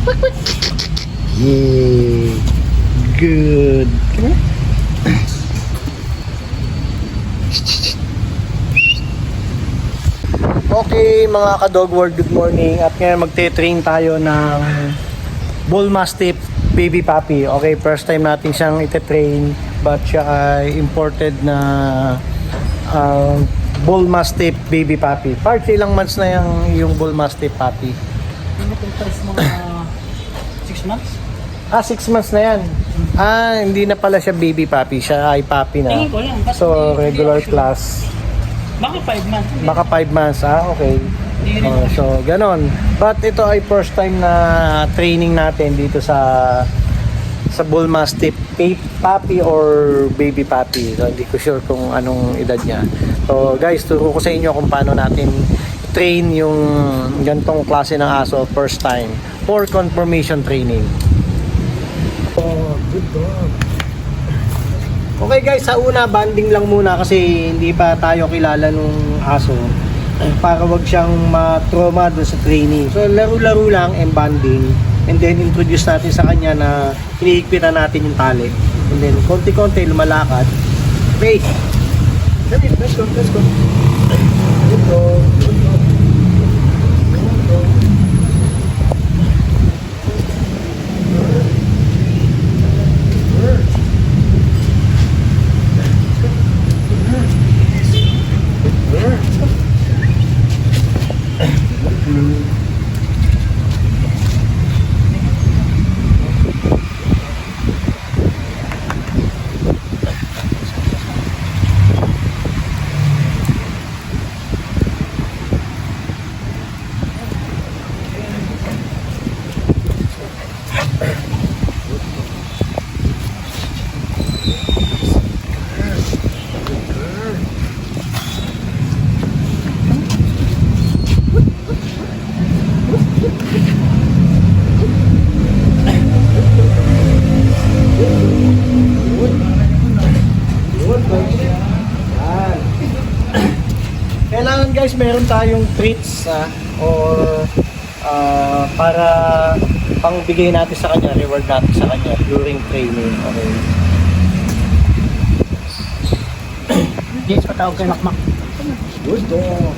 Yeah. Good. Come here. Okay mga ka-dog world, good morning. At ngayon magte-train tayo ng Bull Mastiff baby puppy. Okay, first time natin siyang ite-train, but siya ay imported na Bull Mastiff baby puppy. Parts ilang months na yung Bull Mastiff puppy? Ano kung pares mga 6 months? 6 months na yan. Hindi na pala siya baby puppy, siya ay puppy na. Tingin ko lang. So regular class. Baka 5 months. Baka 5 months, okay. So, ganon. But ito ay first time na training natin dito sa Bull Mastiff puppy or baby puppy. So, hindi ko sure kung anong edad niya. So, guys, turo ko sa inyo kung paano natin train yung gantong klase ng aso first time for confirmation training. Oh, good dog. Okay guys, sa una banding lang muna kasi hindi pa tayo kilala nung aso para wag siyang ma-trauma doon sa training. So laro-laro lang and banding, and then introduce natin sa kanya na hinihigpitan natin yung tali, and then konti-konti lumalakad. Okay, let's go. Good dog. Kailangan guys meron tayong treats or para pangbigay natin sa kanya, reward natin sa kanya during training. Okay. James, patawag kay Makmak. Good dog.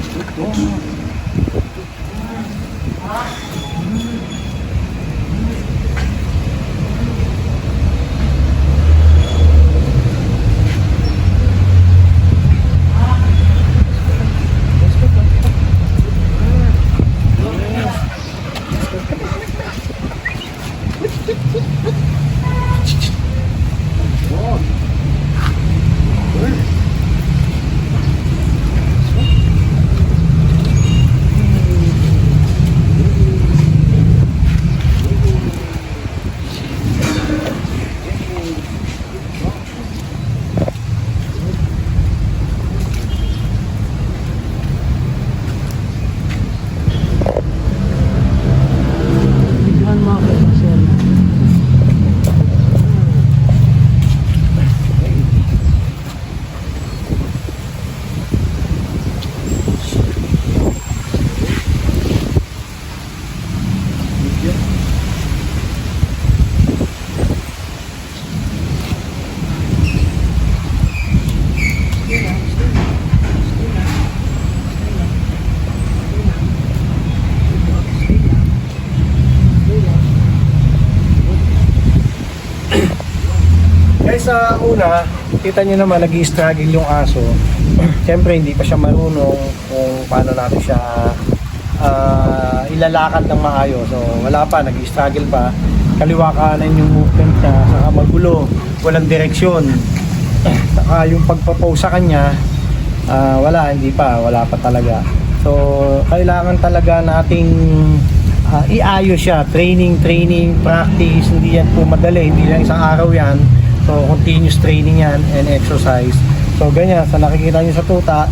Sa una, kita nyo naman nag-i-struggle yung aso. Siyempre hindi pa siya marunong kung paano natin siya ilalakad ng maayos. So wala pa, nag-i-struggle pa. Kaliwa kanan yung movement niya, saka magulo, walang direksyon. Saka yung pagpapose sa kanya, wala pa talaga. So kailangan talaga nating iayos siya, training, practice. Hindi yan po madali, hindi lang isang araw yan. So continuous training yan and exercise. So ganyan, sa nakikita nyo sa tuta,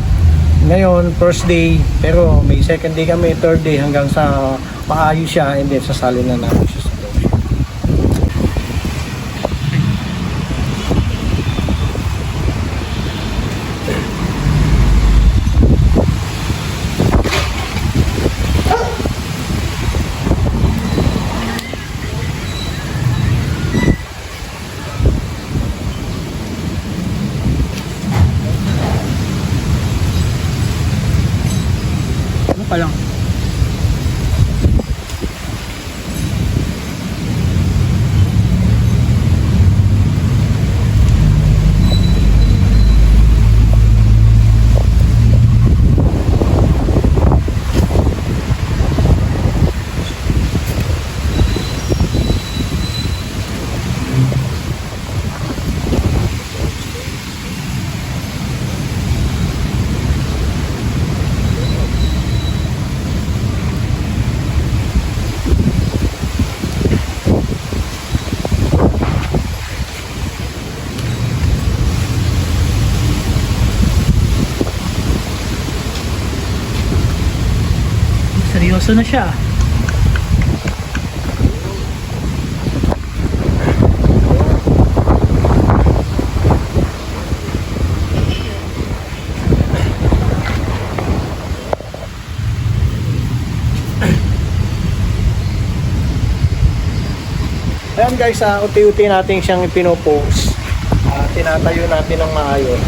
ngayon first day, pero may second day kami, third day, hanggang sa maayos siya, and then sasali na natin siya sa dojo. pa lang. Seryoso na siya. Ayan guys, unti-unti natin siyang ipinopose. Tinatayo natin ng maayos.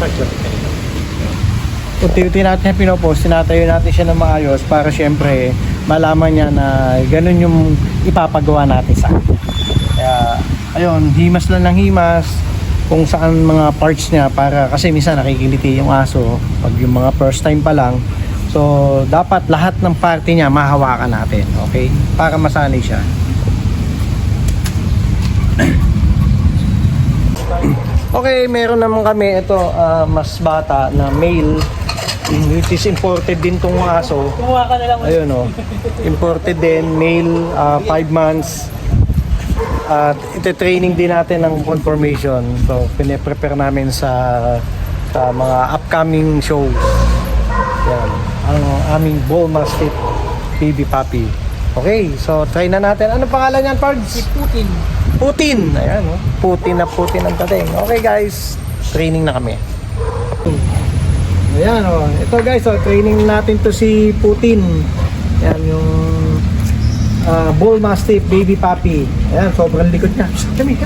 Unti-unti natin yung pinopose, tinatayo natin siya ng maayos para syempre malaman niya na ganun yung ipapagawa natin sa kanya. Kaya ayun, himas lang ng himas kung saan mga parts niya, para kasi minsan nakikiliti yung aso pag yung mga first time pa lang. So dapat lahat ng parte niya mahawakan natin, okay? Para masanay siya. Okay, meron naman kami ito, mas bata na male, which is imported din tong aso. Kumuha ka na lang. Ayun oh. Imported din, male, 5 months. At ite-training din natin ng conformation. So, pine-prepare namin sa mga upcoming shows. Yan, ang aming Bull Mastiff baby puppy. Okay, so try na natin. Ano pangalan niyan, Pards? Si Putin. Putin! Ayan oh. Putin na Putin ang dating. Okay guys, training na kami. Ayan oh. Ito guys, oh, training natin to si Putin. Ayan yung Bull Mastiff baby puppy. Ayan, sobrang likod niya. Kami.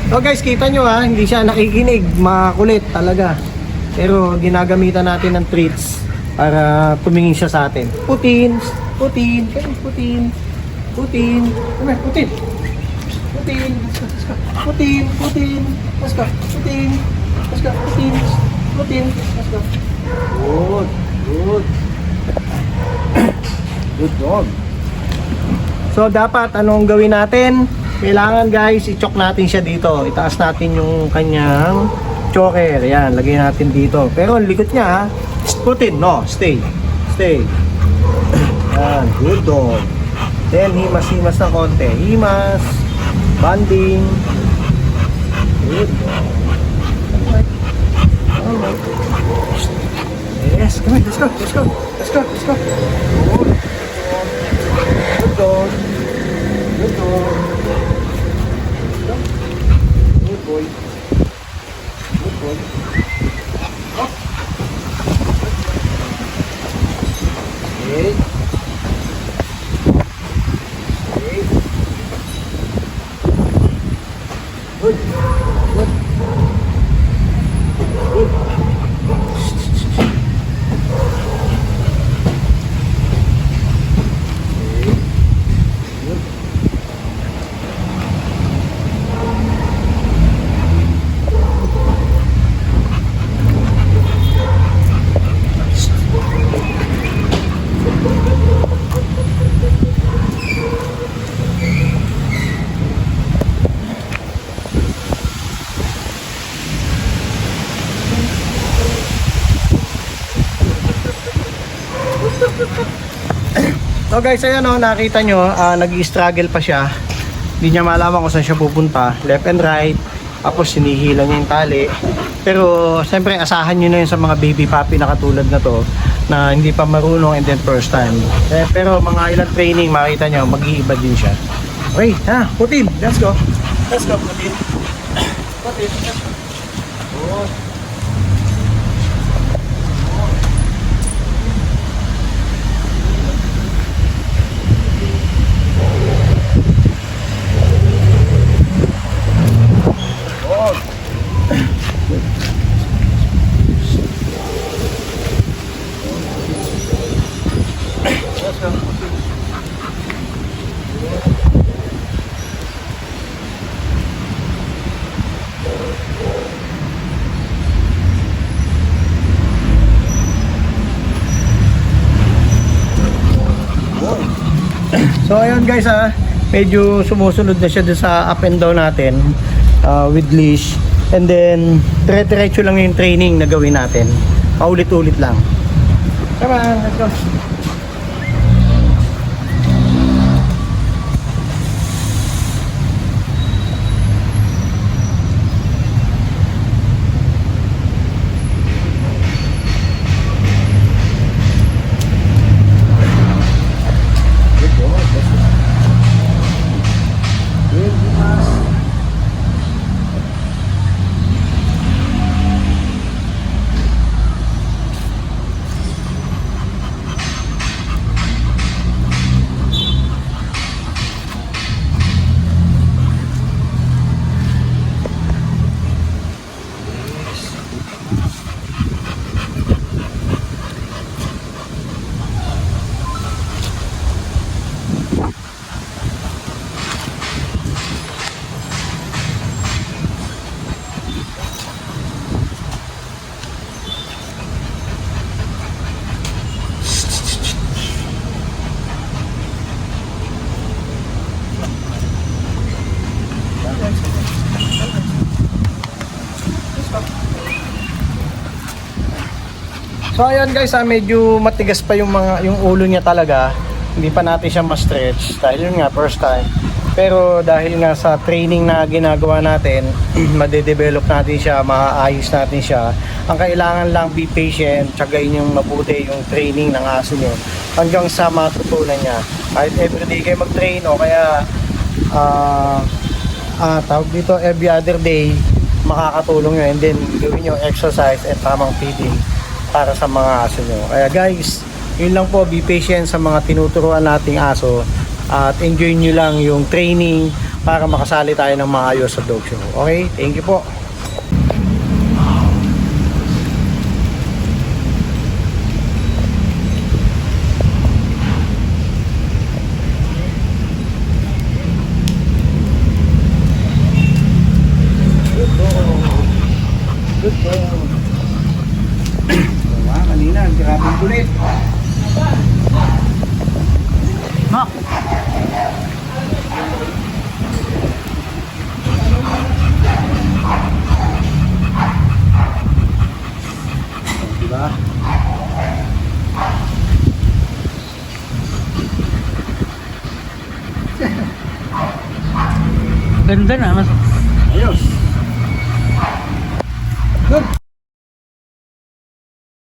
So guys, kita nyo ha, hindi siya nakikinig. Makulit talaga. Pero ginagamitan natin ng treats para tumingin siya sa atin. Putin! Putin! Putin! Putin! Putin! Putin! Putin! Putin! Putin! Putin! Putin! Putin! Good! Good! Good dog! So dapat anong gawin natin? Kailangan guys, i-choke natin siya dito. Itaas natin yung kanyang choker. Yan, lagay natin dito. Pero ang likot niya ha. Putin, no, stay. Stay. Yan, good dog. Then, himas-himas na konti. Himas. Banding. Good dog. Alright. Yes, come on, let's go, let's go. Let's go, let's go. Good dog. Good dog. Good boy. Good boy. Okay. Okay. Good. Good. Good. So guys, ayan o, nakita nyo, nag-i-struggle pa siya. Hindi niya malaman kung saan siya pupunta, left and right. Tapos sinihila niya yung tali. Pero siyempre asahan nyo na yun sa mga baby puppy na katulad na to, na hindi pa marunong and then first time. Pero mga ilang training, makita nyo, mag-iiba din siya. Okay, ha, Putin, let's go. Let's go, Putin. Putin, let's go. Oh. So ayun guys medyo sumusunod na siya dun sa up and down natin with leash. And then dire-diretso lang yung training na gawin natin. Paulit-ulit lang. Come on, let's go. So ayun guys, medyo matigas pa yung ulo niya talaga. Hindi pa natin siya ma-stretch dahil yun nga first time. Pero dahil nga sa training na ginagawa natin, madedevelop natin siya, maaayos natin siya. Ang kailangan lang be patient, tsagain yung mabuti yung training ng aso nyo hanggang sa matutunan niya. Kahit everyday kayo mag-train o kaya tawag dito every other day, makakatulong yun. And then gawin yung exercise at tamang feeding para sa mga aso nyo. Kaya guys, yun lang po, be patient sa mga tinuturuan nating aso at enjoy nyo lang yung training para makasali tayo ng maayos sa dog show. Okay? Thank you po. Good boy. Kanina, grabing kulit. Ma! Diba? Ganda na. Mas Ayos.